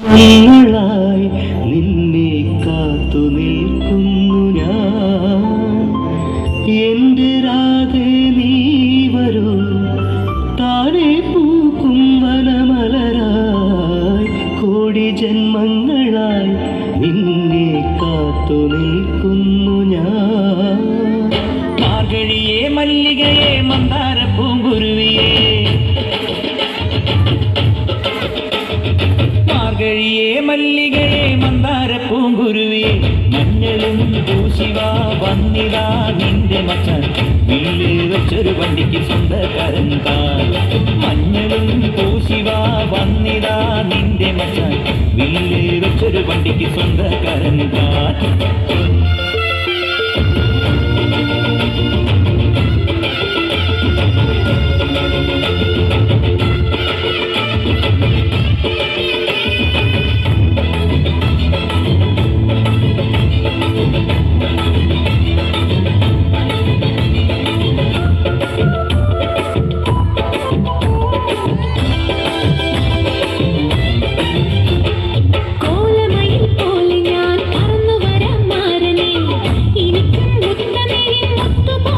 നിങ്ങളായി നിന്നെ കാത്തു നിൽക്കുന്നു ഞാൻ. എന്റെ രാധേ നീ വരൂ, താഴെ പൂക്കും വനമലരായി. കോടി ജന്മങ്ങളായി നിന്നെ കാത്തു നിൽക്കുന്നു ഞാൻ. മാർഗഴിയെ മല്ലികയെ മന്ദാര പൂങ്കുരുവിയെ, മാർഗഴിയെ മല്ലികയെ മന്ദാര പൂങ്കുരുവിയെ, മഞ്ഞളും പൂശിവാ വന്നിതാ നിന്റെ മച്ചാൻ. വീട്ടിൽ വെച്ചൊരു വണ്ടിക്ക് സ്വന്തക്കാരൻ താൻ. മഞ്ഞളും പൂശിവാ വന്നിതാ നിന്റെ മച്ചാൻ. വീട്ടിൽ വെച്ചൊരു വണ്ടിക്ക് സ്വന്തക്കാരൻ താൻ. ോലെ ഞാൻ പറന്നു വരാം മാരനെ, എനിക്കും മുത്തമേ മുത്തുപോ